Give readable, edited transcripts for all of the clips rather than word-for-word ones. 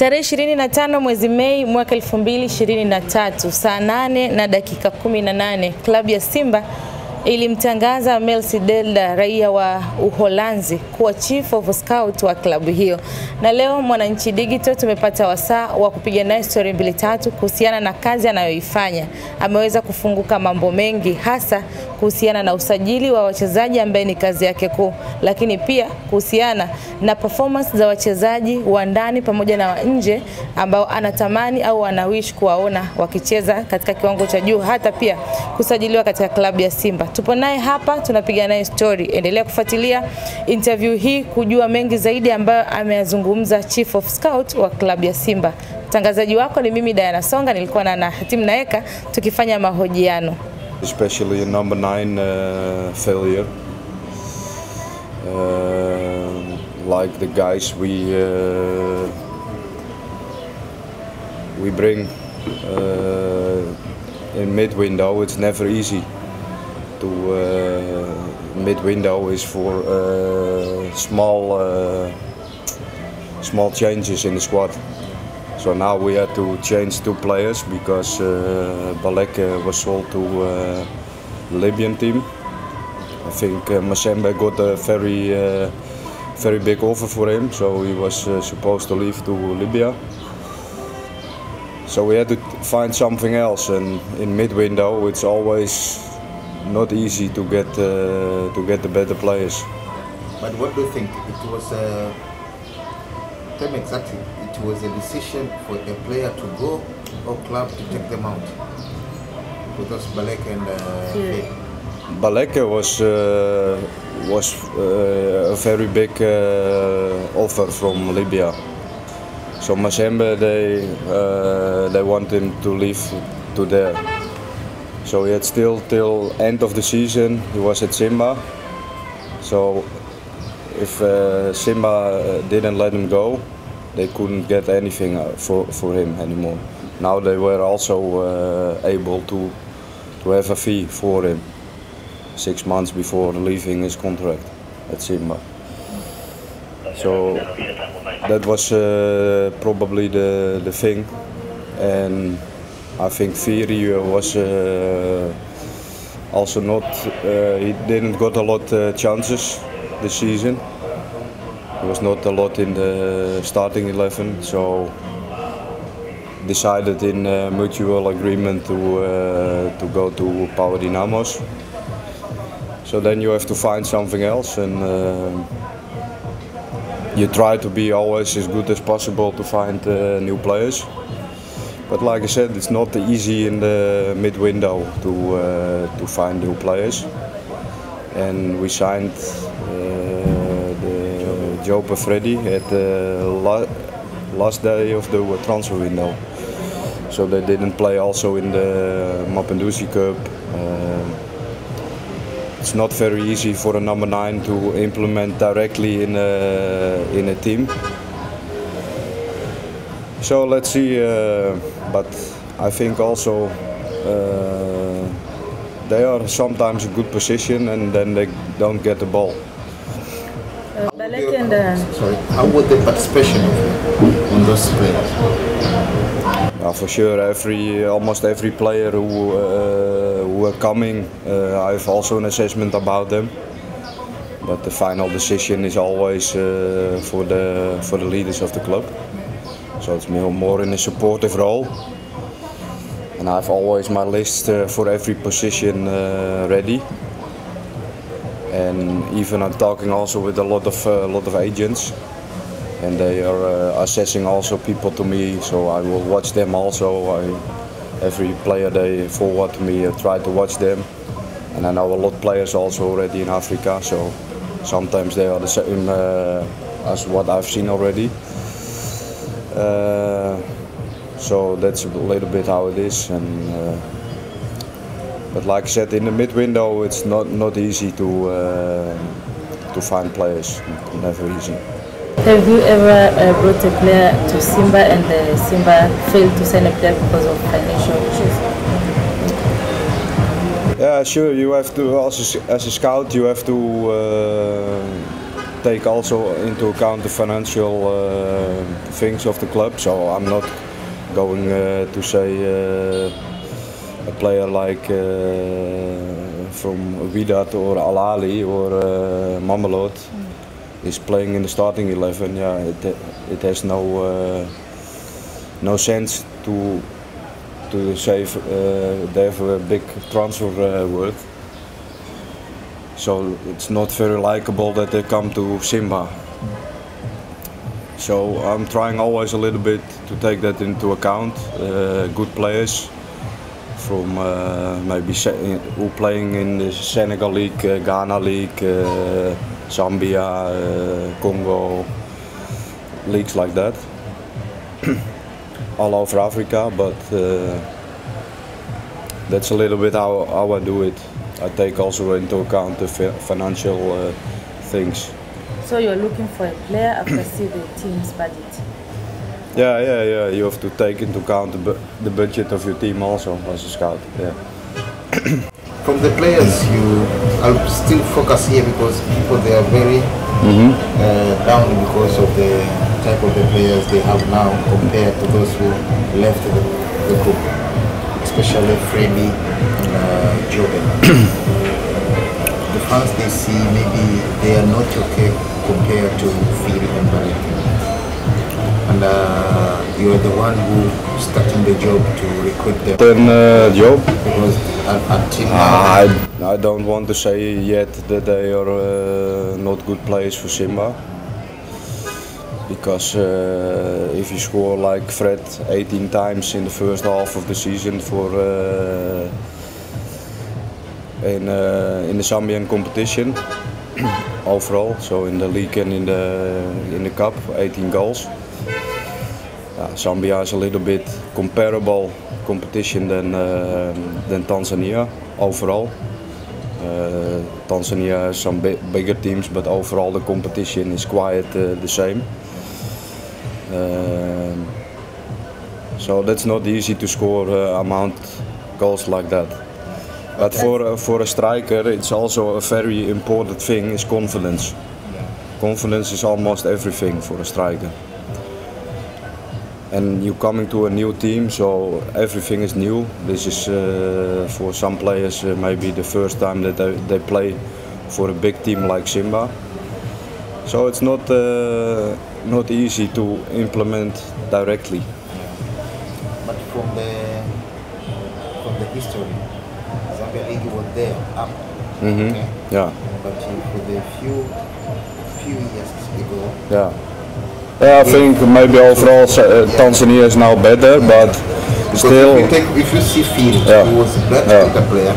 Tarehe 25 mwezi Mei mwaka 2023 saa 8 na dakika 18 klabu ya Simba ilimtangaza Delda, raia wa Uholanzi, kuwa chief of scout wa klabu hiyo. Na leo Mwananchi Digital tumepata wasaa wa kupiga naye story mbili tatu kuhusiana na kazi anayoifanya. Ameweza kufunguka mambo mengi, hasa kuhusiana na usajili wa wachezaji ambaye ni kazi yake kuu, lakini pia kuhusiana na performance za wachezaji wa ndani pamoja na wa nje ambao anatamani au anawish kuwaona wakicheza katika kiwango cha juu, hata pia kusajiliwa katika klabu ya Simba. Tupo naye hapa, tunapiga naye story. Endelea kufuatilia interview hii kujua mengi zaidi ambayo ameyazungumza chief of scout wa klabu ya Simba. Mtangazaji wako ni mimi Diana Songa, nilikuwa na Hatim Naeka tukifanya mahojiano. Especially a number 9 failure. Like the guys we bring in mid-window, it's never easy. Mid-window is for small changes in the squad. So now we had to change 2 players because Baleke was sold to the Libyan team. I think Masembe got a very big offer for him, so he was supposed to leave to Libya. So we had to find something else, and in mid-window it's always not easy to get the better players. But what do you think? It was tell me exactly. It was a decision for a player to go or club to take them out. Because Baleke and Baleke was a very big offer from Libya. So Masembe they want him to leave to there. So he had still till end of the season he was at Simba. So if Simba didn't let him go, they couldn't get anything for him anymore. Now they were also able to have a fee for him 6 months before leaving his contract at Simba. So that was probably the thing, and I think Firi was also not. He didn't got a lot chances this season. He was not a lot in the starting 11, so decided in mutual agreement to go to Power Dynamos. So then you have to find something else, and you try to be always as good as possible to find new players. But like I said, it's not easy in the mid-window to find new players. And we signed Joe Freddy at the last day of the transfer window. So they didn't play also in the Mapinduzi Cup. It's not very easy for a number 9 to implement directly in a team. So let's see, but I think also they are sometimes in good position and then they don't get the ball. Sorry, how was the participation on those players? For sure, almost every player who are coming, I have also an assessment about them. But the final decision is always for the leaders of the club. So it's more in a supportive role. And I have always my list for every position ready. And even I'm talking also with a lot of agents, and they are assessing also people to me. So I will watch them also. Every player they forward to me, I try to watch them. And I know a lot of players also already in Africa. So sometimes they are the same as what I've seen already. So that's a little bit how it is. And but like I said, in the mid-window, it's not easy to find players. Never easy. Have you ever brought a player to Simba and Simba failed to sign a player because of financial issues? Yeah, sure. You have to, as a scout, you have to take also into account the financial things of the club. So I'm not going to say a player like from Wydad or Al Ahly or Mamelodi is playing in the starting 11. Yeah, it has no sense to say they have a big transfer worth. So it's not very likable that they come to Simba. So I'm trying always a little bit to take that into account. Good players from maybe who playing in the Senegal League, Ghana League, Zambia, Congo, leagues like that. All over Africa, but that's a little bit how I do it. I take also into account the financial things. So you're looking for a player after see the team's budget? Yeah. You have to take into account the budget of your team also as a scout. Yeah. From the players, I'll still focus here because people they are very down because of the type of the players they have now compared to those who left the group, especially Freddie and Jordan. The fans they see maybe they are not okay compared to Phil and Balek. And you are the one who starting the job to recruit them. Then job? Because until now, I don't want to say yet that they are not good players for Simba. Because if you score like Fred 18 times in the first half of the season for in the Zambian competition overall, so in the league and in the cup, 18 goals. Zambia is a little bit comparable competition than Tanzania overall. Tanzania has some bigger teams, but overall the competition is quite the same. So that's not easy to score amount goals like that. But for a striker, it's also a very important thing is confidence. Confidence is almost everything for a striker. And you're coming to a new team, so everything is new. This is for some players maybe the first time that they play for a big team like Simba. So it's not easy to implement directly. But from the history, Zambia League was there up. Okay? Yeah. But for the few years ago. Yeah. Yeah, I think maybe overall Tanzania is now better, but still. If you see Phil, he was a black player.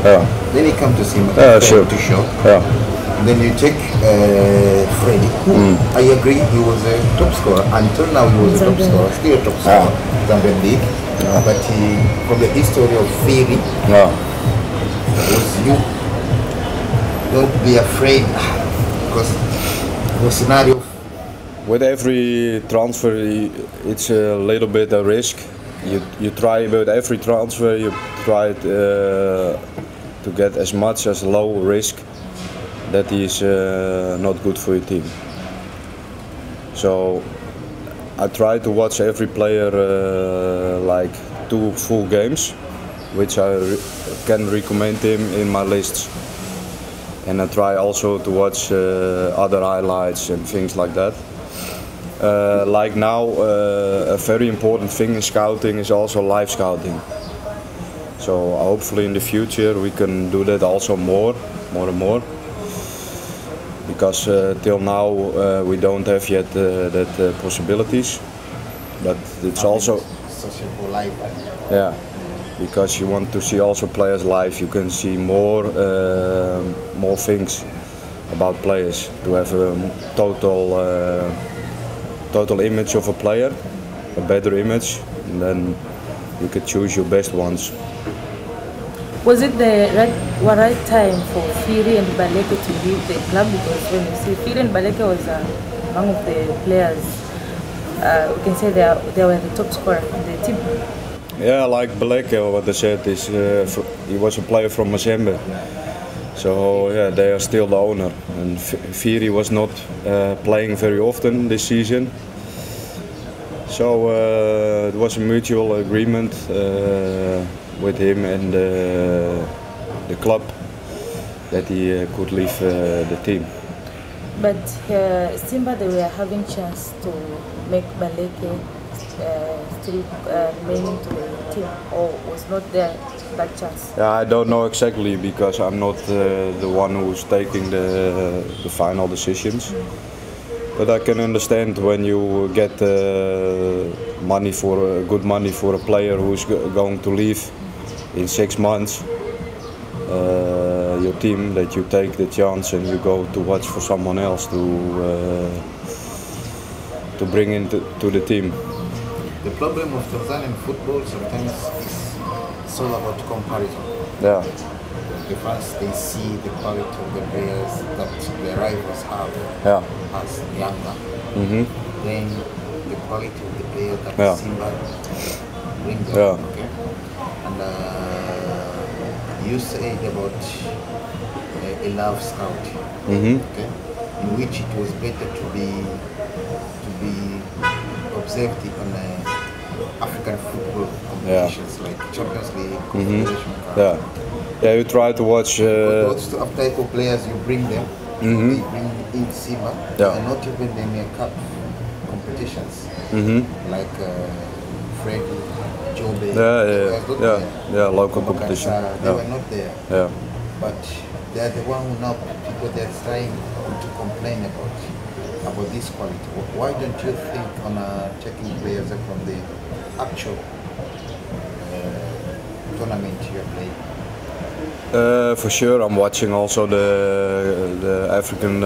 Then he come to Simba to show. Then you take Freddie, who I agree he was a top scorer. Until now he was a top scorer, still a top scorer, Zambian League. But from the history of Phil, was you don't be afraid because the scenario. With every transfer, it's a little bit a risk. You try with every transfer, you try to get as much as low risk that is not good for your team. So I try to watch every player like 2 full games, which I can recommend him in my lists. And I try also to watch other highlights and things like that. Like now, a very important thing in scouting is also live scouting. So hopefully in the future we can do that also more and more. Because till now we don't have yet that possibilities. But it's also live. Yeah, because you want to see also players live. You can see more things about players to have a total image of a player, a better image, and then you can choose your best ones. Was it the right time for Firi and Baleke to leave the club? Because when you see Firi and Baleke was one of the players, we can say they were the top scorer on the team. Yeah, like Baleke, what I said is he was a player from Mazembe, So yeah, they are still the owner. And Firi was not playing very often this season. So it was a mutual agreement with him and the club that he could leave the team. But Simba, they were having chance to make Baleke still remaining to the team, or was not there that chance? Yeah, I don't know exactly because I'm not the one who's taking the final decisions. But I can understand when you get money for good money for a player who's going to leave in 6 months. Your team, that you take the chance and you go to watch for someone else to bring into the team. The problem of Tanzanian football sometimes is it's all about comparison. Yeah. The fans, they see the quality of the players that the rivals have as younger. Then the quality of the players that Simba brings up. Okay? And you said about a love scout, okay? In which it was better to be observed on African football competitions like Champions League, Confederation Cup. Yeah, you try to watch. After eco players, you bring them. They bring in Simba. And not even in cup competitions like Freddy, Jobe. Local competition. They were not there. Yeah. But they are the one who now people they are trying to complain about this quality. Why don't you think on taking players from the actual tournament you are playing? For sure, I'm watching also the African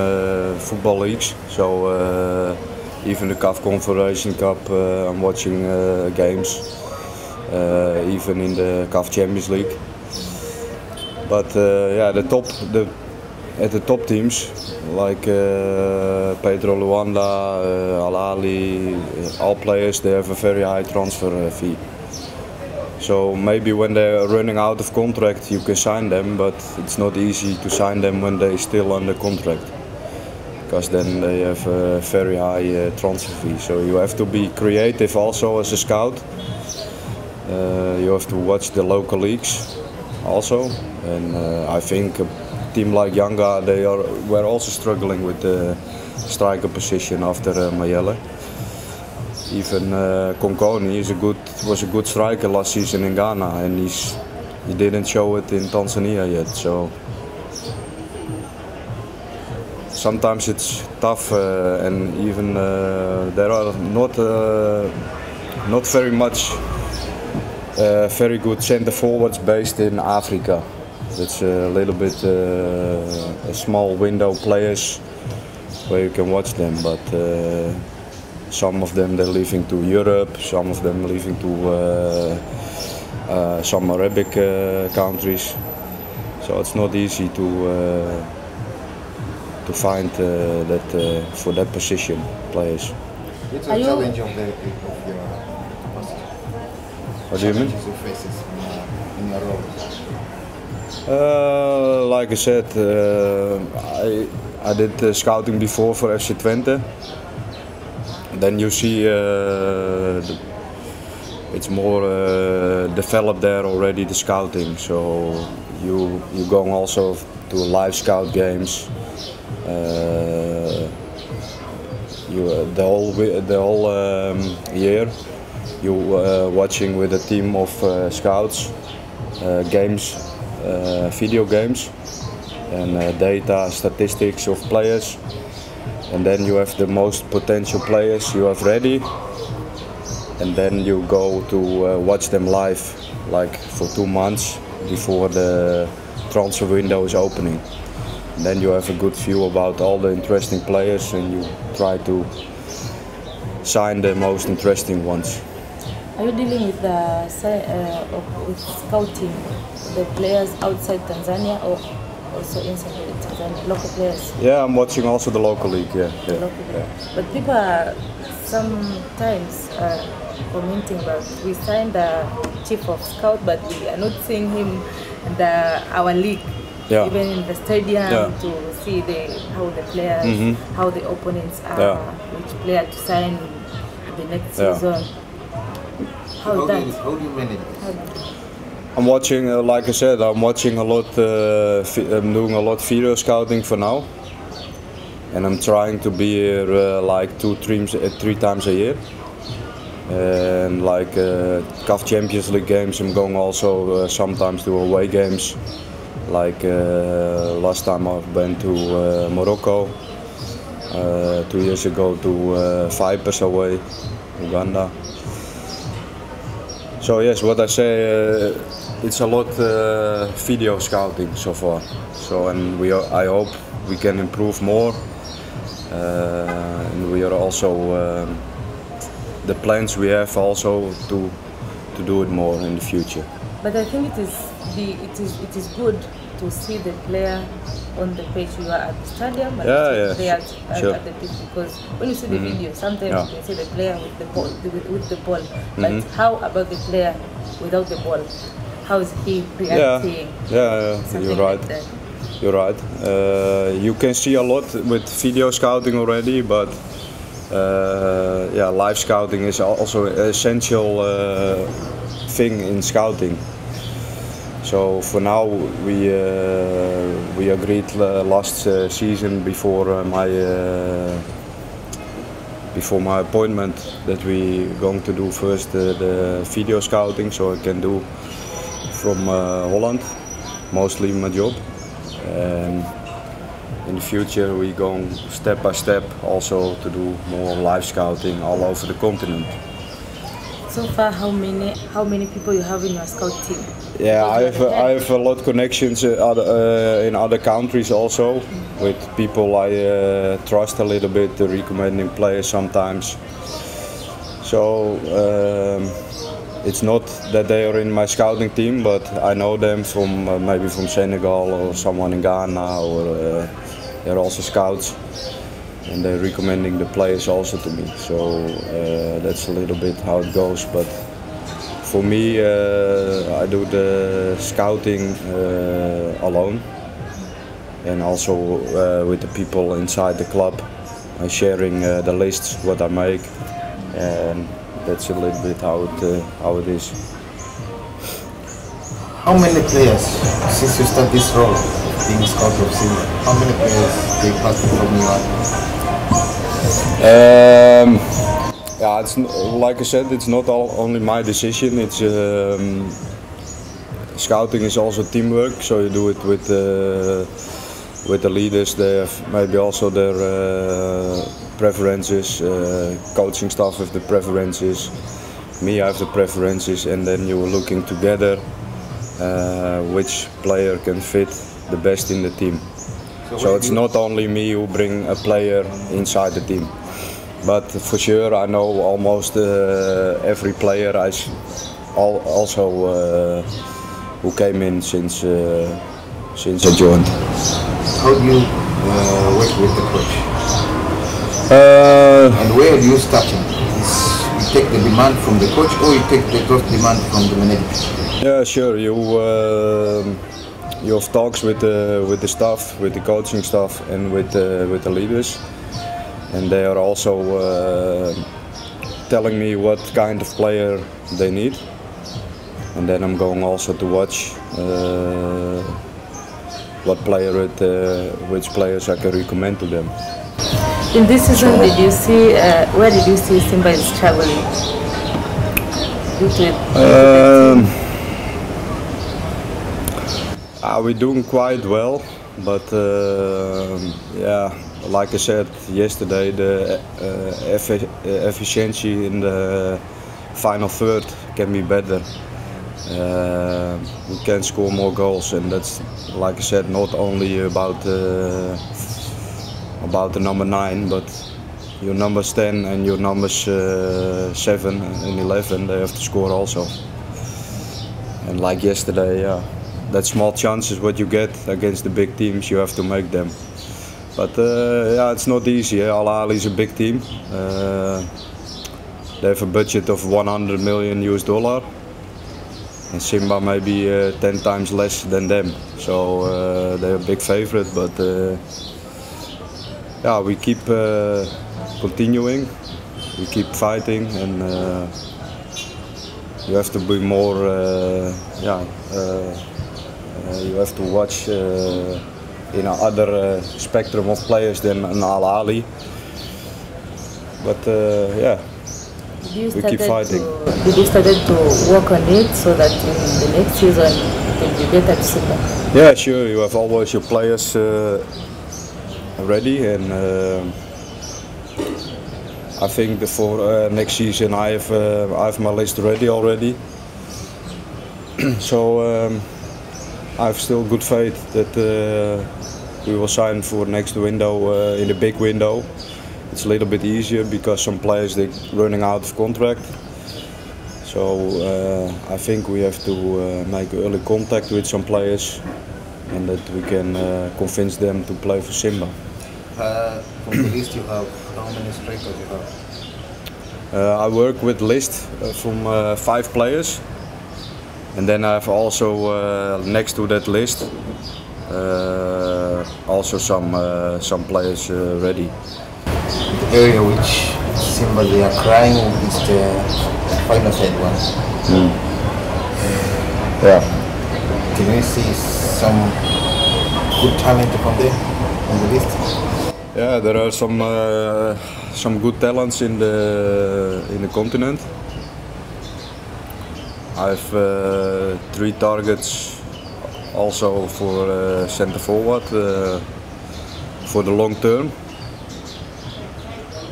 football leagues. So even the CAF Confederation Cup, I'm watching games. Even in the CAF Champions League. But at the top teams like Pedro Luanda, Al-Ali, all players, they have a very high transfer fee. So maybe when they're running out of contract you can sign them, but it's not easy to sign them when they're still under contract, because then they have a very high transfer fee. So you have to be creative also as a scout. You have to watch the local leagues also, and I think a team like Yanga, were also struggling with the striker position after Mayele. Even Konkoni was a good striker last season in Ghana, and he didn't show it in Tanzania yet. So sometimes it's tough, and even there are not very much very good centre forwards based in Africa. It's a little bit a small window players where you can watch them, but some of them they're leaving to Europe, some of them leaving to some Arabic countries. So it's not easy to find that for that position players. It's a challenge of your What do you mean? You faces in your role. Like I said, I did scouting before for FC Twente. Then you see it's more developed there already, the scouting. So you go also to live scout games. The whole year you watching with a team of scouts games, video games, and data statistics of players, and then you have the most potential players you have ready, and then you go to watch them live, like for 2 months before the transfer window is opening. And then you have a good view about all the interesting players, and you try to sign the most interesting ones. Are you dealing with with scouting the players outside Tanzania or also inside Tanzania, local players? Yeah, I'm watching also the local league. Yeah. But people are sometimes commenting about we signed the chief of scout, but we are not seeing him in our league. even in the stadium to see how the players, how the opponents are, which player to sign the next season. How do you manage this? I'm watching, like I said, I'm watching a lot. I'm doing a lot video scouting for now, and I'm trying to be here like 3 times a year. And like CAF Champions League games, I'm going also sometimes to away games. Like last time I went to Morocco, 2 years ago to Vipers away, Uganda. So yes, what I say, it's a lot video scouting so far. So and I hope we can improve more. And we are also the plans we have also to do it more in the future. But I think it is good to see the player on the pitch. You are at the stadium and the player at the pitch, because when you see the video, sometimes you can see the player with the ball. But how about the player without the ball? How is he reacting? You're right. Like you're right. You can see a lot with video scouting already, but live scouting is also an essential thing in scouting. So for now, we agreed last season before my appointment that we going to do first the video scouting, so I can do from Holland, mostly my job. And in the future, we going step by step also to do more live scouting all over the continent. So far, how many people you have in your scout team? Yeah, I have a lot of connections in other countries also, with people I trust a little bit, recommending players sometimes. So it's not that they are in my scouting team, but I know them from maybe from Senegal or someone in Ghana, or they're also scouts, and they're recommending the players also to me. So that's a little bit how it goes. But for me, I do the scouting alone, and also with the people inside the club, sharing the lists what I make, and that's a little bit how it is. How many players, since you start this role of being Skauti Simba, how many players they passed from you? Yeah, it's like I said, it's not only my decision. It's scouting is also teamwork, so you do it with the leaders. They have maybe also their preferences. Coaching staff have the preferences. Me, I have the preferences, and then you are looking together which player can fit the best in the team. So it's not only me who bring a player inside the team. But for sure, I know almost every player also who came in since I joined. How do you work with the coach? And where do you start him? You take the demand from the coach, or you take the demand from the manager? Yeah, sure. You have talks with the staff, with the coaching staff, and with the leaders. And they are also telling me what kind of player they need, and then I'm going also to watch which players I can recommend to them. In this season, did you see where did you see Simba is struggling? We're doing quite well, but yeah. Like I said yesterday, the efficiency in the final third can be better. We can score more goals, and that's, like I said, not only about the number 9, but your numbers 10 and your numbers 7 and 11, they have to score also. And like yesterday, yeah, that small chances what you get against the big teams, you have to make them. But yeah, it's not easy. Al Ahly is a big team. They have a budget of $100 million US, and Simba maybe 10 times less than them. So they're a big favorite, but yeah, we keep continuing, we keep fighting, and you have to be more, you have to watch in another spectrum of players than an Al Ali. But yeah, we keep fighting. Did you start to work on it so that in the next season it will be better to Simba? Yeah, sure. You have always your players ready, and I think for next season I have my list ready already. So I have still good faith that we will sign for next window in the big window. It's a little bit easier because some players they're running out of contract. So I think we have to make early contact with some players, and that we can convince them to play for Simba. From the list you have, how many strikers you have? I work with list from 5 players, and then I have also next to that list also some players ready. The area which Simba they are crying is the final side one. Yeah. Can you see some good talent from there on the list? Yeah, there are some good talents in the continent. I have 3 targets also for centre forward for the long term.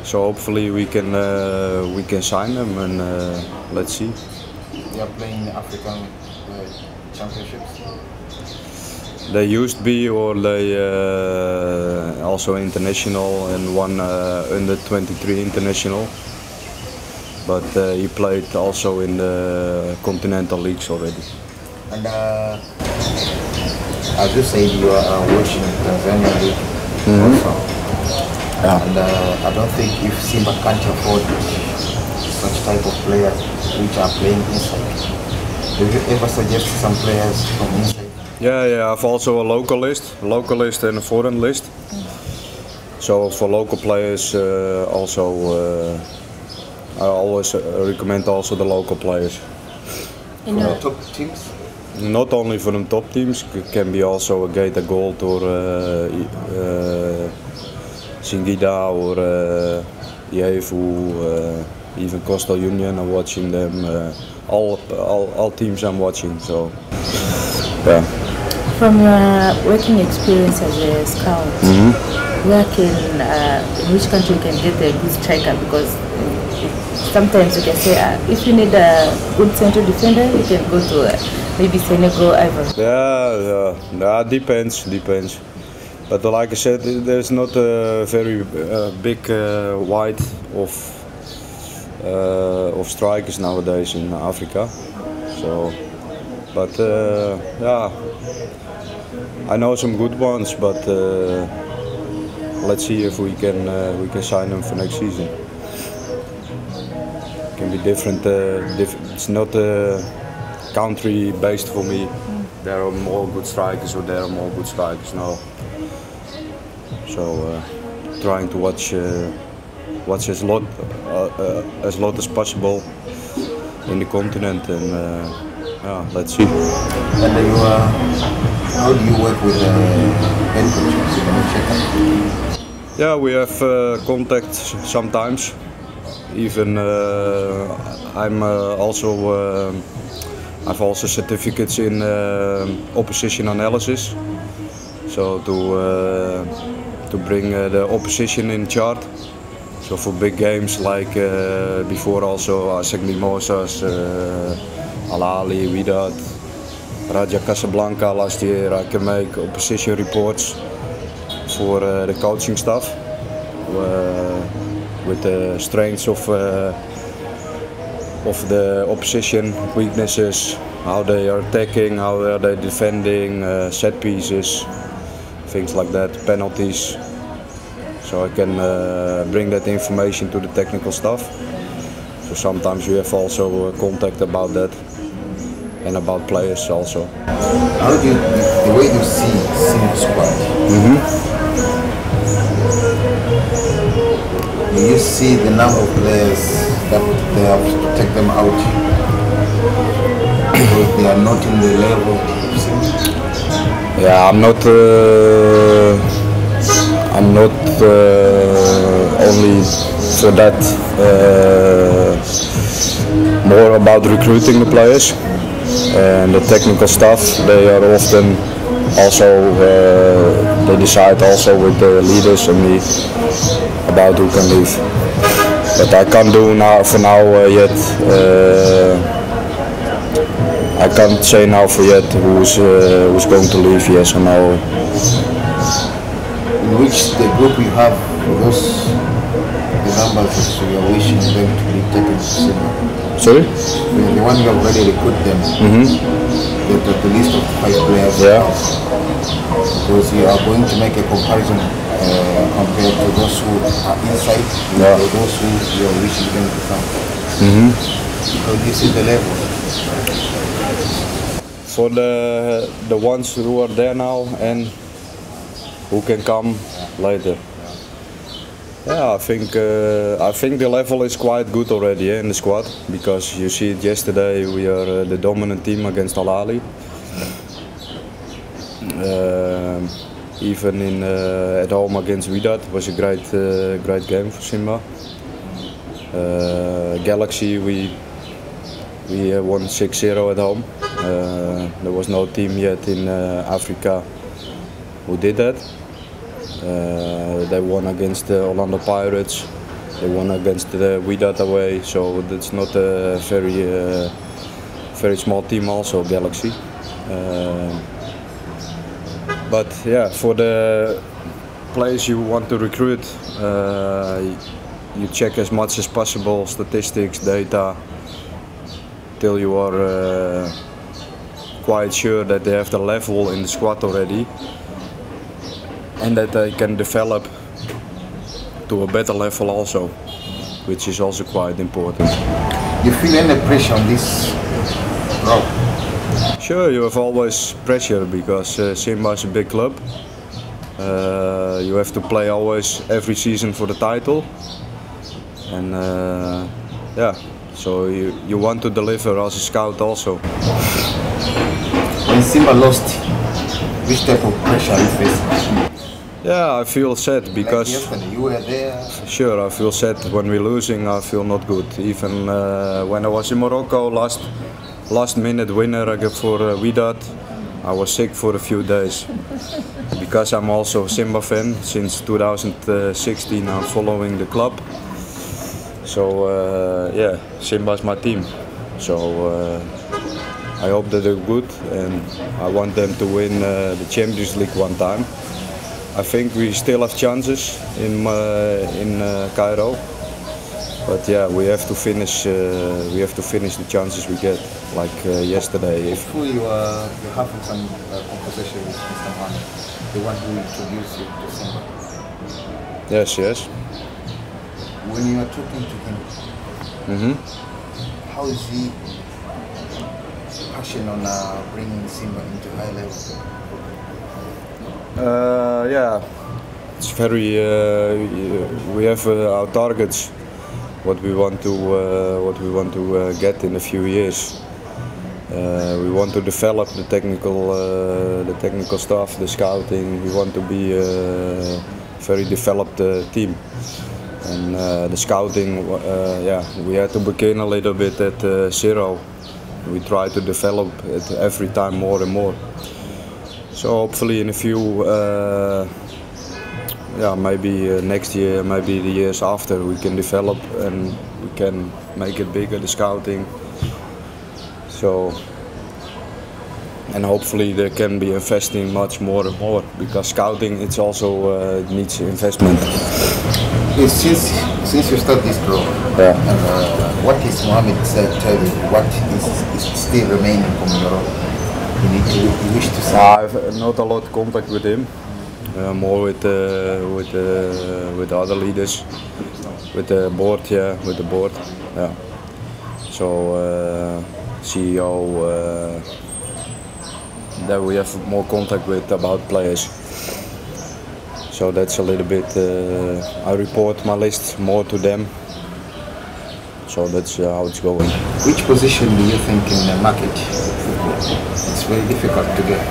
So hopefully we can sign them, and let's see. They are playing the African championships. They used to be, or they also international, and one under 23 international. But he played also in the continental leagues already. And as you said, you are watching Tanzania league also. Yeah. And I don't think if Simba can't afford such type of players which are playing inside, do you ever suggest some players from inside? Yeah, I have also a local list and a foreign list. So for local players also I always recommend also the local players. For the top teams? Not only for the top teams, it can be also a Gator Gold or Singida or Yevu, even Coastal Union. I'm watching them. All teams I'm watching. So yeah. From your working experience as a scout, in which country you can get a good striker? Because sometimes you can say if you need a good central defender, you can go to maybe Senegal, Ivory. Yeah, depends. But like I said, there's not a very big wide of strikers nowadays in Africa. So, but yeah, I know some good ones, but let's see if we can sign them for next season. It can be different. It's not country based for me. There are more good strikers or there are more good strikers now. So trying to watch as lot as possible in the continent, and yeah, let's see. And how do you work with head coaches? Yeah, we have contact sometimes. Even I'm also I've also certificates in opposition analysis. So to bring the opposition in chart. So for big games like before also Asec Mimosas, Al Ali, Wydad, Raja Casablanca last year, I can make opposition reports for the coaching staff with the strengths of the opposition, weaknesses, how they are attacking, how are they defending, set pieces, things like that, penalties. So I can bring that information to the technical staff. So sometimes we have also contact about that. and about players also. How do you, the way you see Simba squad? Do you see the number of players that they have to take them out because they are not in the level of Simba? Yeah, I'm not only for that. More about recruiting the players and the technical stuff. They are often also they decide also with the leaders and me about who can leave. But I can't do now for now yet. I can't say now for yet who's going to leave, yes or no. In which the group you have, those the numbers that you are wishing them to be taken to Simba? Sorry? The one you have already recruited them, the list of 5 players. Yeah. Because you are going to make a comparison compared to those who are inside to those who you are wishing them to come. So this is the level. For the ones who are there now and who can come later. Yeah, I think the level is quite good already in the squad, because you see it yesterday we are the dominant team against Al Ahly. Even at home against Wydad was a great game for Simba. Galaxy we won 6-0 at home. There was no team yet in Africa who did that. They won against the Orlando Pirates. They won against the Wydad away, so that's not a very small team also, Galaxy. But yeah, for the players you want to recruit, you check as much as possible statistics, data, till you are quite sure that they have the level in the squad already and that they can develop to a better level also, which is also quite important. You feel any pressure on this route? Sure, you have always pressure because Simba is a big club. You have to play always every season for the title, and yeah, so you want to deliver as a scout also. When Simba lost, which type of pressure are you facing? Yeah, I feel sad because like yesterday, you were there. Sure, I feel sad when we're losing. I feel not good. Even when I was in Morocco, last minute winner for Wydad, I was sick for a few days. Because I'm also a Simba fan since 2016. I'm following the club. So yeah, Simba is my team. So I hope that they're good, and I want them to win the Champions League one time. I think we still have chances in Cairo, but yeah, we have to finish. We have to finish the chances we get, like yesterday. Hopefully, you're having some conversation with Mr. Mohamed, the one who introduced you to Simba. Yes, yes. When you are talking to him, how is he passionate on bringing Simba into high level? Yeah, it's very. We have our targets, what we want to get in a few years. We want to develop the technical stuff, the scouting. We want to be a very developed team. And the scouting, yeah, we had to begin a little bit at zero. We try to develop it every time more and more. So hopefully in a few, yeah, maybe next year, maybe the years after, we can develop and we can make it bigger, the scouting. So, and hopefully they can be investing much more and more, because scouting, it's also it needs investment. Since you start this program, yeah. What is Mohamed tell you? What is still remaining from your? You wish to say? I have not a lot of contact with him. More with the other leaders, with the board, yeah, with the board, yeah. So CEO that we have more contact with about players. So that's a little bit, I report my list more to them. So that's how it's going. Which position do you think in the market it's very difficult to get?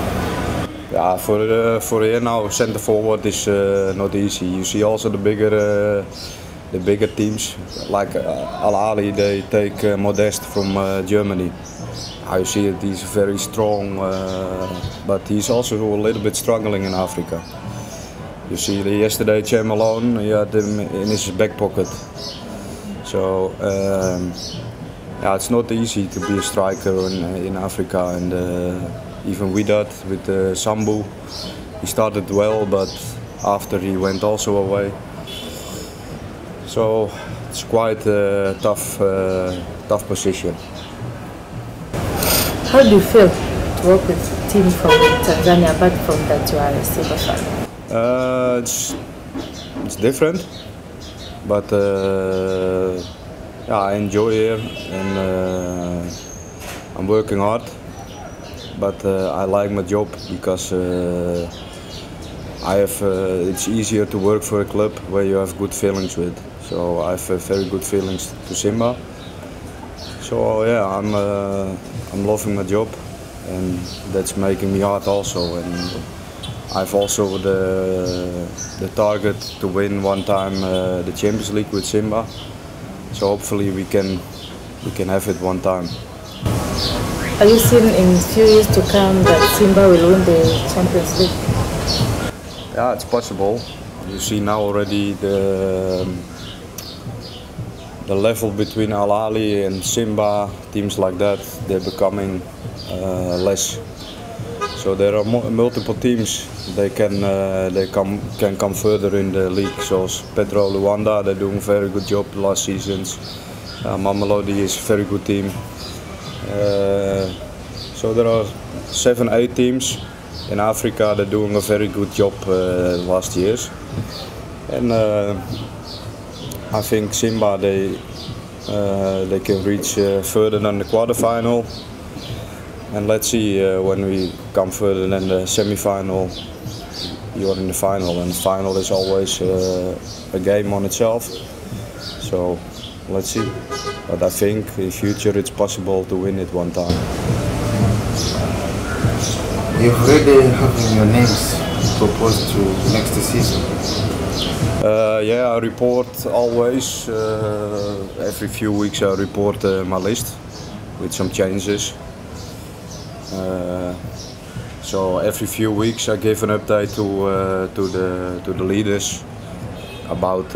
Yeah, for here now, center forward is not easy. You see also the bigger teams like Al Ahly, they take Modest from Germany. I see it, he's very strong, but he's also a little bit struggling in Africa. You see, yesterday Chamberlain, he had him in his back pocket. So yeah, it's not easy to be a striker in Africa, and even with that, with Sambu, he started well, but after he went also away. So it's quite a tough position. How do you feel to work with a team from Tanzania, apart from that you are a Simba fan? It's different, but yeah, I enjoy here, and I'm working hard. But I like my job because it's easier to work for a club where you have good feelings with. So I have very good feelings to Simba. So yeah, I'm loving my job, and that's making me hard also. And I've also the target to win one time the Champions League with Simba. So hopefully we can have it one time. Are you seeing in few years to come that Simba will win the Champions League? Yeah, it's possible. You see now already the level between Al Ahly and Simba, teams like that, they're becoming less. So there are multiple teams. They can come further in the league. So Pedro Luanda, they're doing a very good job last seasons. Mamelodi is a very good team. So there are 7-8 teams in Africa that are doing a very good job last years. And I think Simba, they can reach further than the quarterfinal. And let's see, when we come further than the semi-final, you are in the final, and the final is always a game on itself. So let's see. But I think in future it's possible to win it one time. You've already having your names proposed to next season. Yeah, I report always. Every few weeks I report my list with some changes. So every few weeks I give an update to the leaders about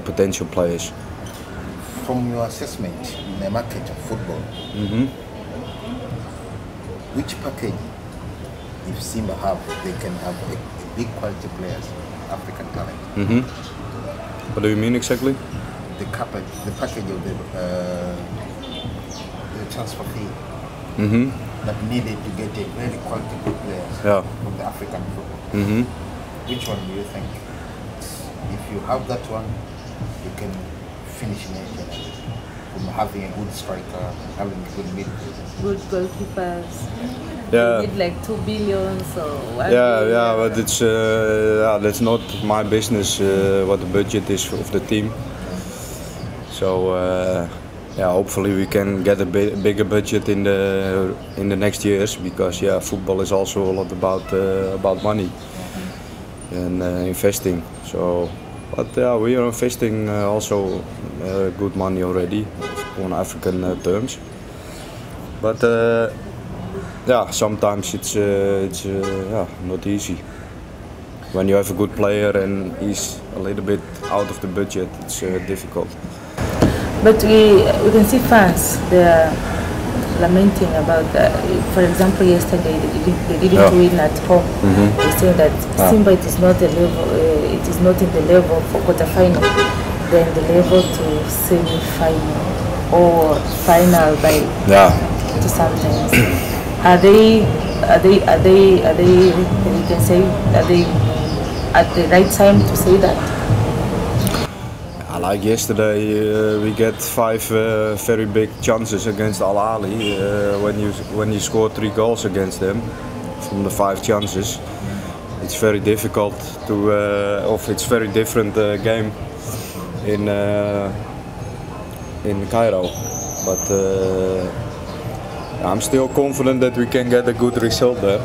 potential players. From your assessment in the market of football, which package, if Simba have, they can have a big quality players, African talent? What do you mean exactly? The package of the transfer fee that needed to get a very quality good players from the African football. Which one do you think? If you have that one, you can finish in it, from having a good striker, having a good midfielder. Good goalkeepers. Yeah. You need like 2 billion, so 1 yeah, billion. yeah, but it's that's not my business what the budget is of the team. So yeah, hopefully we can get a bigger budget in the next years, because yeah, football is also a lot about money and investing. So, but yeah, we are investing also good money already on African terms. But yeah, sometimes it's yeah, not easy. When you have a good player and he's a little bit out of the budget, it's difficult. But we can see fans, they are lamenting about, for example, yesterday they didn't win at home. They say that Simba, it is not the level, it is not in the level for quarterfinal, then the level to semi-final or final by to sometimes. Are they? We can say, are they at the right time to say that? Like yesterday, we get 5 very big chances against Al Ahly. When you score 3 goals against them from the 5 chances, it's very difficult to, it's very different game in Cairo. But I'm still confident that we can get a good result there,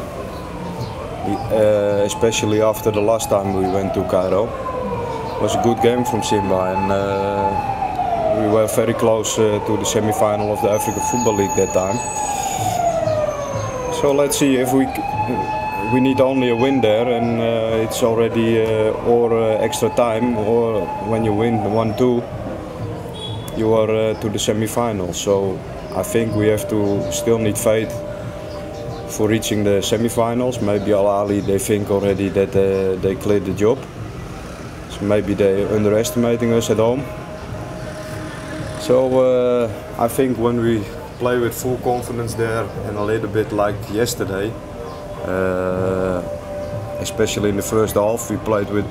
especially after the last time we went to Cairo. It was a good game from Simba, and we were very close to the semi-final of the African Football League that time. So let's see if we need only a win there, and it's already or extra time, or when you win 1-2, you are to the semi-final. So I think we have to still need faith for reaching the semi-finals. Maybe Al Ahly, they think already that they cleared the job. So maybe they're underestimating us at home. So I think when we play with full confidence there, and a little bit like yesterday, especially in the first half, we played with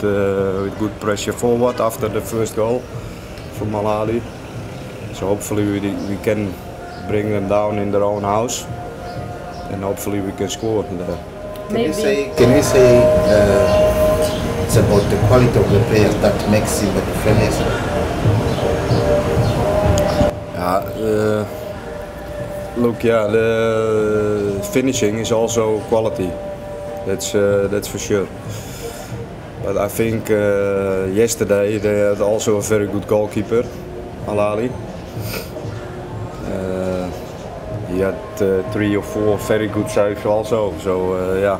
good pressure forward after the first goal from Al Ahly. So hopefully we can bring them down in their own house, and hopefully we can score there. Can you say it's about the quality of the players that makes Simba different? Look, the finishing is also quality. That's for sure. But I think yesterday they had also a very good goalkeeper, Al Ahly. He had 3 or 4 very good saves also. So yeah,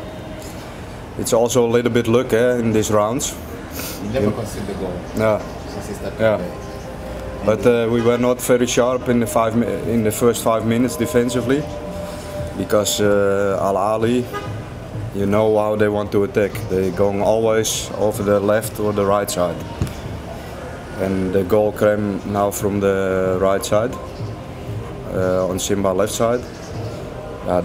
it's also a little bit luck in these rounds. You never conceded a goal. Yeah. Since he started Yeah. today. But we were not very sharp in the first 5 minutes defensively, because Al Ahly, you know how they want to attack. They're going always over the left or the right side. And the goal came now from the right side, on Simba left side.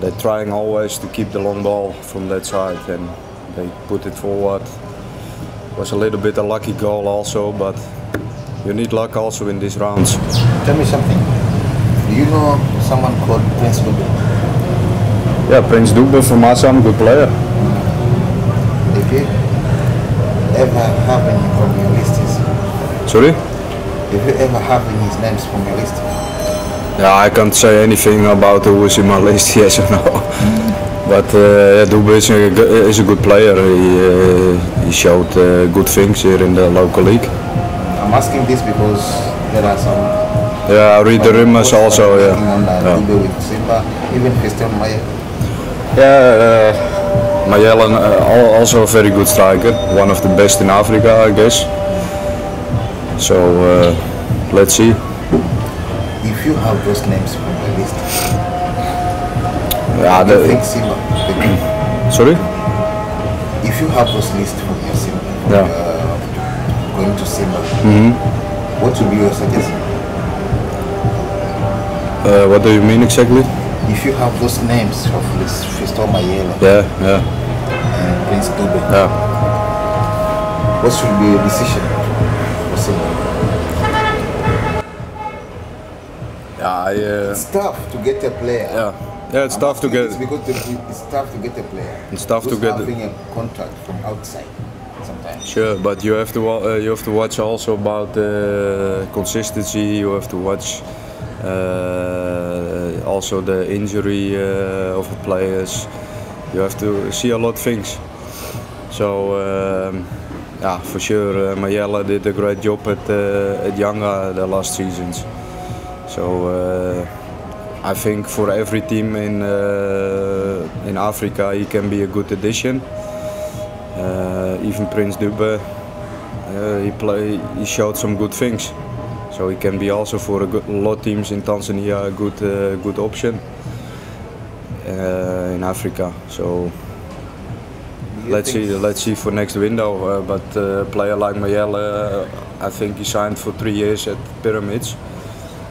They're trying always to keep the long ball from that side, and they put it forward. It was a little bit a lucky goal also, but you need luck also in these rounds. Tell me something. Do you know someone called Prince Dube? Yeah, Prince Dube from Assam, good player. If you ever have any from your lists? Sorry? If you ever have any his names from your list? Yeah, I can't say anything about who is in my list, yes or no. But Dube is a good player. He showed good things here in the local league. I'm asking this because there are some. Yeah, I read the rumors also. Yeah. Dube with Simba, even Christian Mayer. Yeah, Mayela also a very good striker, one of the best in Africa, I guess. So let's see. If you have those names from the list, Yeah, do you think Simba? Sorry? If you have those lists from your Simba, Yeah. Going to Simba, what would be your suggestion? What do you mean exactly? If you have those names of Fiston Mayela Yeah. and Prince Dube, Yeah. what should be your decision for Simba? Yeah, It's tough to get a player. Yeah, it's tough to get. It's because it's tough to get a player. It's tough to get. having a contract from outside sometimes. Sure, but you have to watch also about consistency. You have to watch also the injury of the players. You have to see a lot of things. So yeah, for sure, Mayela did a great job at Yanga the last seasons. So I think for every team in Africa, he can be a good addition. Even Prince Dube, he showed some good things. So he can be also for a lot of teams in Tanzania a good option in Africa. So let's see for next window. But a player like Mayele, I think he signed for 3 years at Pyramids.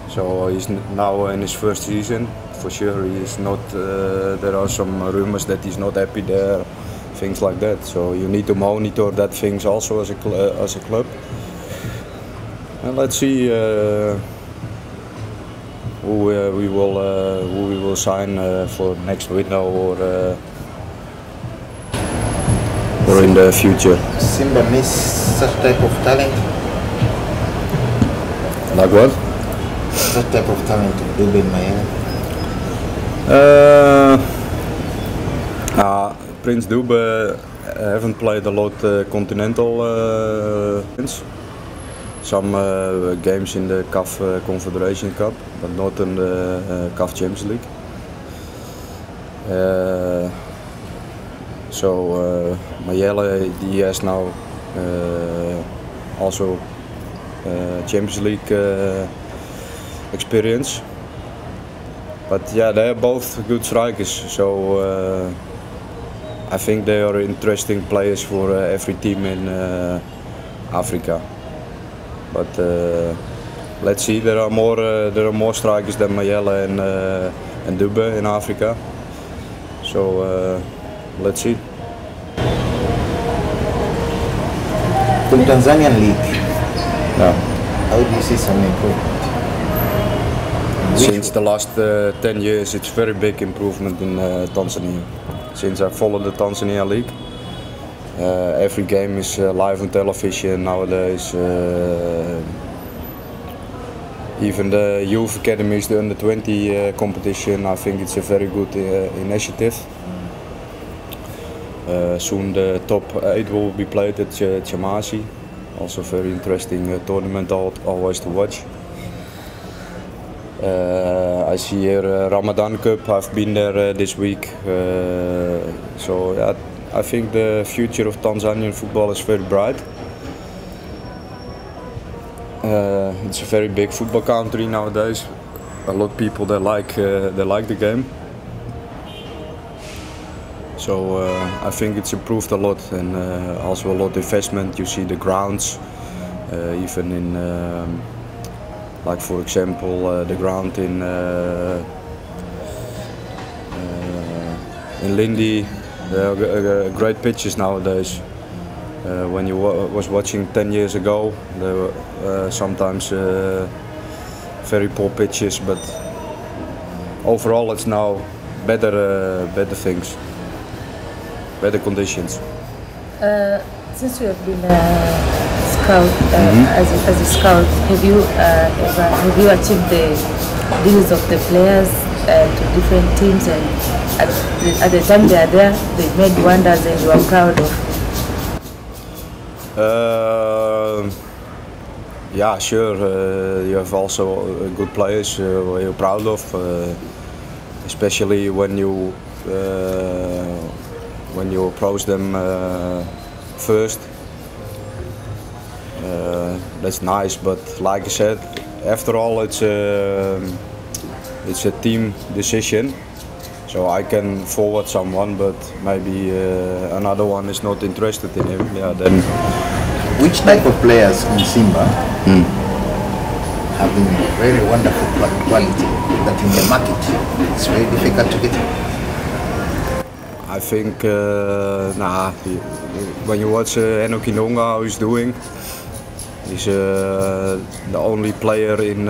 So he's now in his first season. For sure, he is not. There are some rumors that he's not happy there, things like that. So you need to monitor that things also as a club. And let's see who we will sign for next window or in the future. Simba miss such type of talent. Like what? Such type of talent to do in Miami. Prince Dube haven't played a lot continental some games in the CAF Confederation Cup, but not in the CAF Champions League. So Mayele, he has now also Champions League experience. But yeah, they are both good strikers, so I think they are interesting players for every team in Africa. But let's see, there are more strikers than Mayele and Dube in Africa. So let's see. The Tanzanian league. Yeah. How do you see some improvement? Since the last 10 years, it's very big improvement in Tanzania. Since I follow the Tanzania league, every game is live on television nowadays. Even the youth academies, the under 20 competition, I think it's a very good initiative. Soon the top 8 will be played at Chamazi. Also very interesting tournament always to watch. I see here Ramadan Cup. I've been there this week. So yeah, I think the future of Tanzanian football is very bright. It's a very big football country nowadays. A lot of people they like the game. So I think it's improved a lot, and also a lot of investment. You see the grounds, even in like for example the ground in Lindi. There are great pitches nowadays. When you was watching 10 years ago, there were sometimes very poor pitches, but overall it's now better things, better conditions. Since you have been a scout, as a scout, have you achieved the deals of the players to different teams, and at the time they are there, they made wonders and you are proud of? Yeah, sure. You have also good players where you're proud of, especially when you approach them first. That's nice, but like I said, after all, it's a team decision. So I can forward someone, but maybe another one is not interested in him. Yeah, then. Which type of players in Simba have very wonderful quality that in the market it's very difficult to get? I think when you watch Enoki Nonga, how he's doing, he's the only player in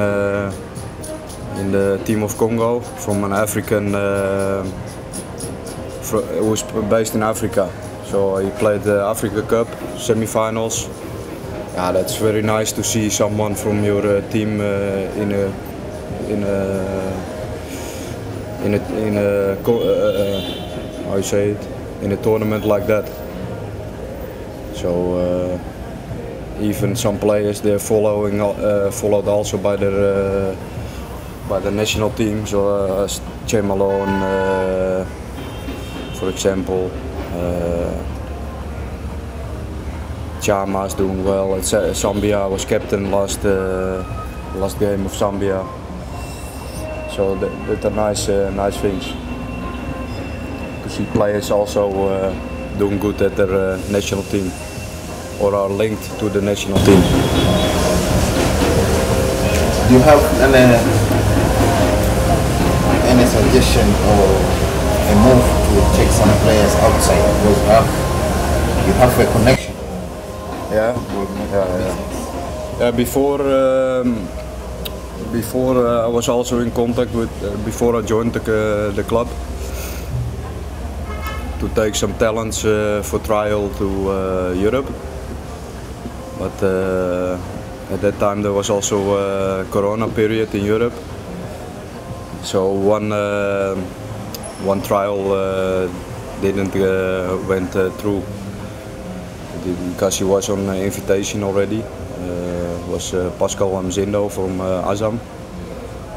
the team of Congo from an African who is based in Africa. So he played the Africa Cup semi-finals. Yeah, that's very nice to see someone from your team in a tournament like that. So even some players they're followed also by the national teams, or Chemalone, for example. Chama is doing well. Zambia was captain last game of Zambia. So that are nice things to see players also doing good at their national team or are linked to the national team. Do you have any suggestion or a move to take some players outside? Because you have a connection. Yeah. Before I was also in contact with, before I joined the club, to take some talents for trial to Europe. But at that time there was also a Corona period in Europe. So one trial didn't went through because he was on invitation already. Was Pascal Amzindo from Azam.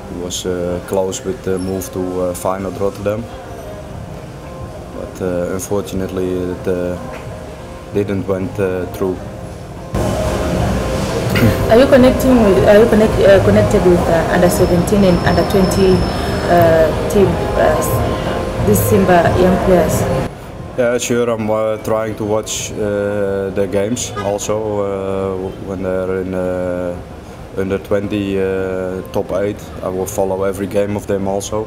He was close with the move to Feyenoord Rotterdam. But unfortunately it didn't went through. Are you connected with under 17 and under 20 team, these Simba young players? Yeah, sure. I'm trying to watch their games also when they're in under 20 top 8. I will follow every game of them also.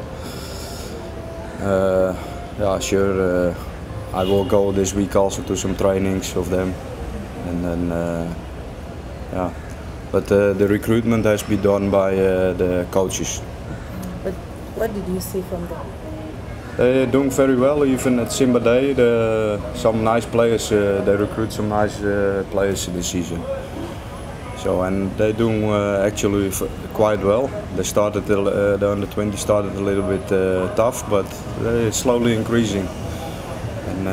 Yeah, sure. I will go this week also to some trainings of them, and then yeah. But the recruitment has been done by the coaches. But what did you see from them? They're doing very well, even at Simba Day. Some nice players, they recruit some nice players this season. So, and they're doing actually quite well. They started, the under 20 started a little bit tough, but they're slowly increasing. And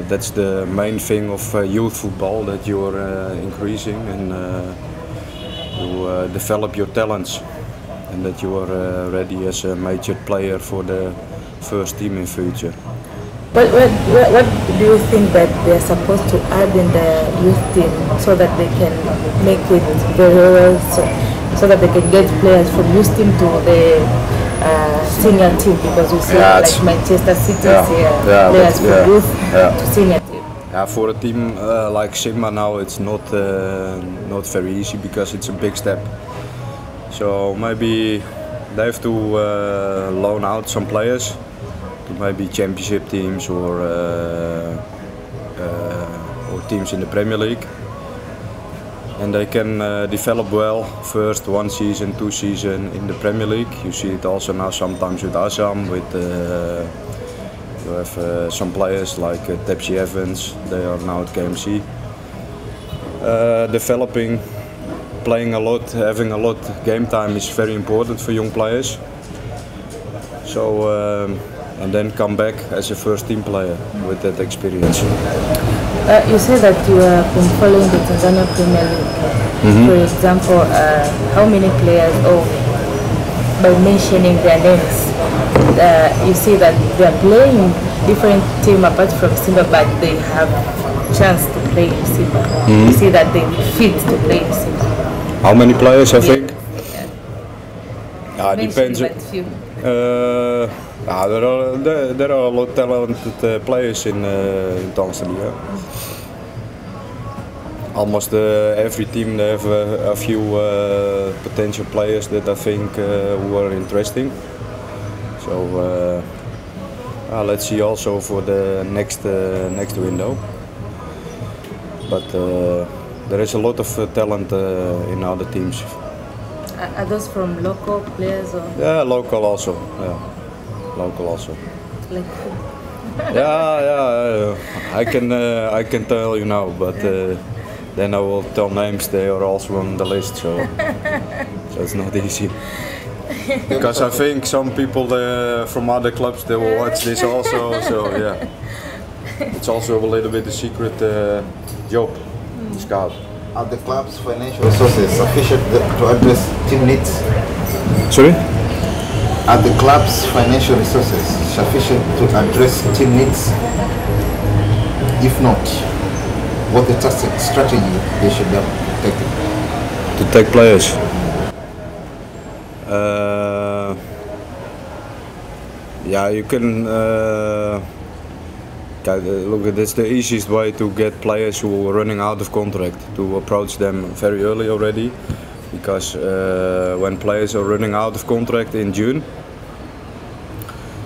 that's the main thing of youth football, that you're increasing and you develop your talents, and that you are ready as a major player for the first team in future. What do you think that they're supposed to add in the youth team so that they can make it very well, so that they can get players from youth team to the senior team? Because we see like Manchester City players from youth to senior team. Yeah, for a team like Simba now, it's not very easy because it's a big step. So maybe they have to loan out some players to maybe championship teams or teams in the Premier League, and they can develop well. First 1 season, 2 seasons in the Premier League. You see it also now sometimes with Azam. With you have some players like Tepsi Evans. They are now at KMC. Developing, playing a lot, having a lot game time is very important for young players. So. And then come back as a first team player with that experience. You say that you have been following the Tanzania Premier League. For example, how many players, or by mentioning their names, you see that they are playing different team apart from Simba, but they have chance to play in Simba. You see that they fit to play in Simba. How many players, I think? Depends. There are a lot of talented players in Tanzania. Almost every team, they have a few potential players that I think who are interesting. So let's see also for the next window. But there is a lot of talent in other teams. Are those from local players or? Yeah, local also. Yeah. Local also. Like who? Yeah. I can tell you now, but then I will tell names. They are also on the list, so it's not easy. Because I think some people from other clubs, they will watch this also. So yeah, it's also a little bit a secret job, scout. Are the club's financial resources sufficient to address team needs? Sorry? Are the club's financial resources sufficient to address team needs? If not, what the strategy they should have taken? To take players? Yeah, you can look, that's the easiest way to get players who are running out of contract, to approach them very early already, because when players are running out of contract in June,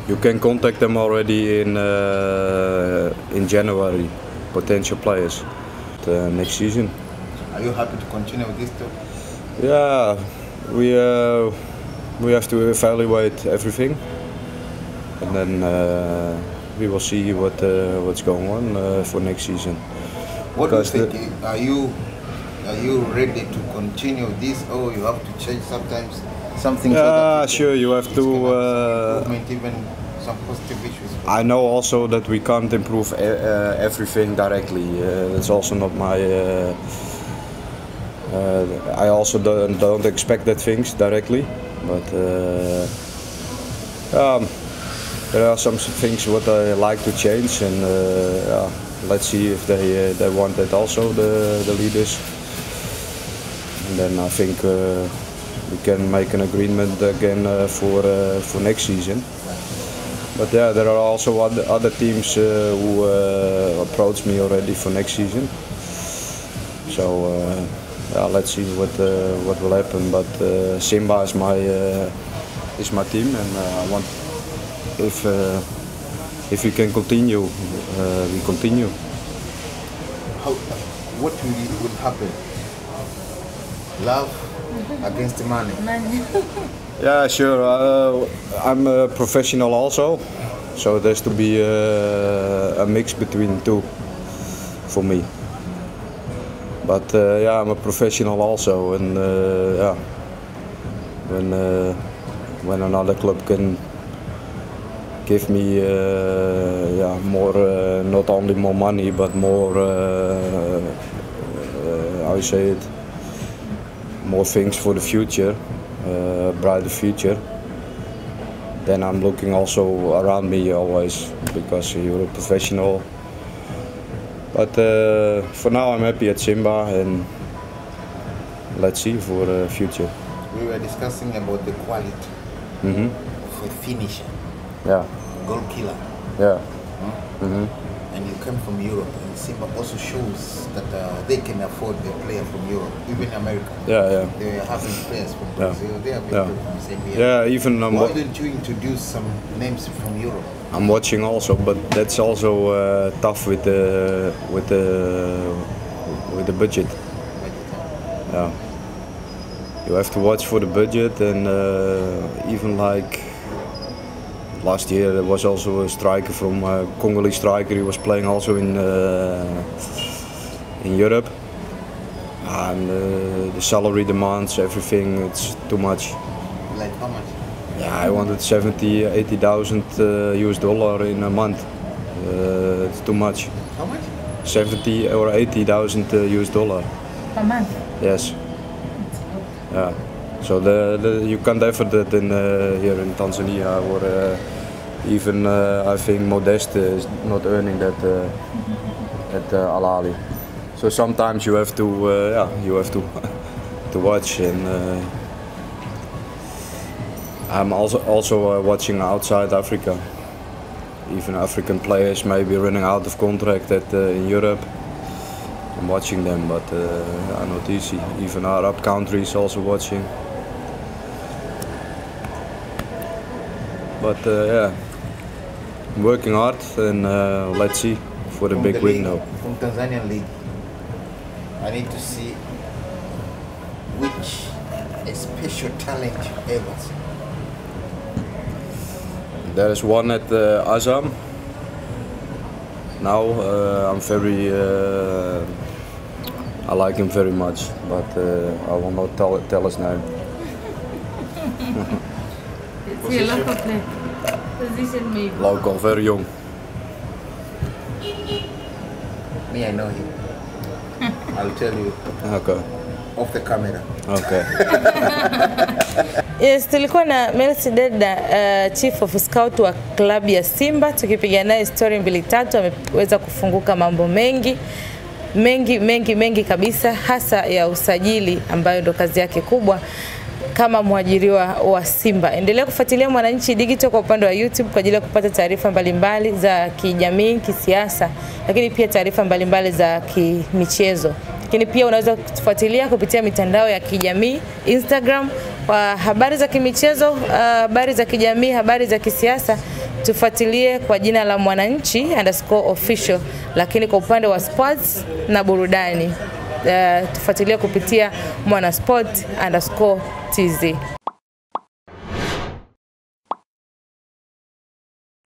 you can contact them already in January, potential players next season. Are you happy to continue with this too? Yeah, we have to evaluate everything, and then we will see what's going on for next season. What do you think? Are you ready to continue this, or you have to change sometimes something? Yeah, sure. You have to. Even some positive issues. I know also that we can't improve everything directly. That's also not my. I also don't expect that things directly, but there are some things what I like to change, and let's see if they want that also, the leaders. And then I think we can make an agreement again for next season. But yeah, there are also other teams who approached me already for next season. So let's see what will happen. But Simba is my team, and I want if we can continue, we continue. What will happen? Love against money. Yeah, sure. I'm a professional also, so there's to be a mix between the two for me. But yeah, I'm a professional also, and yeah, when another club can give me yeah, more, not only more money, but more how you say it, more things for the future, brighter future, then I'm looking also around me always, because you're a professional. But for now I'm happy at Simba, and let's see for the future. We were discussing about the quality for finisher, yeah, goal killer. Yeah. And you come from Europe, and Simba also shows that they can afford a player from Europe, even America. Yeah. They are having players from Brazil. They are yeah. from the same year. Yeah, even why didn't you introduce some names from Europe? I'm watching also, but that's also tough with the budget. Yeah, you have to watch for the budget, and even like last year there was also a striker from Congolese striker. He was playing also in Europe, and the salary demands, everything, it's too much. Like how much? Yeah, I wanted 80,000 US dollar in a month. It's too much. How much? 70 or 80,000 US dollar. Per month? Yes. Yeah. So you can't afford that in here in Tanzania, or even I think Modeste is not earning that at Al Ahly. So sometimes you have to you have to watch, and I'm also watching outside Africa. Even African players may be running out of contract in Europe. I'm watching them, but not easy. Even Arab countries also watching. But yeah, I'm working hard, and let's see for the big window. From Tanzanian league, I need to see which special talent you ever see. There is one at Azam. Now I'm very, I like him very much, but I will not tell his name. It's your local player. Position maybe. Local, very young. Me, I know him. I'll tell you Okay. off the camera. Okay. Yes, tulikuwa na Melsi Delda, chief of scout wa klabu ya Simba, tukipiga naye story mbili tatu. Ameweza kufunguka mambo mengi kabisa, hasa ya usajili ambayo ndo kazi yake kubwa kama mwajiriwa wa Simba. Endelea kufuatilia Mwananchi Digital kwa upande wa YouTube kwa ajili ya kupata taarifa mbalimbali za kijamii, kisiasa, lakini pia taarifa mbalimbali za kimichezo. Lakini pia unaweza kutufuatilia kupitia mitandao ya kijamii, Instagram kwa habari za kimichezo, habari za kijamii, habari za kisiasa. Tufuatilie kwa jina la Mwananchi _official, lakini kwa upande wa sports na burudani tufuatilia kupitia Mwanaspoti_TZ.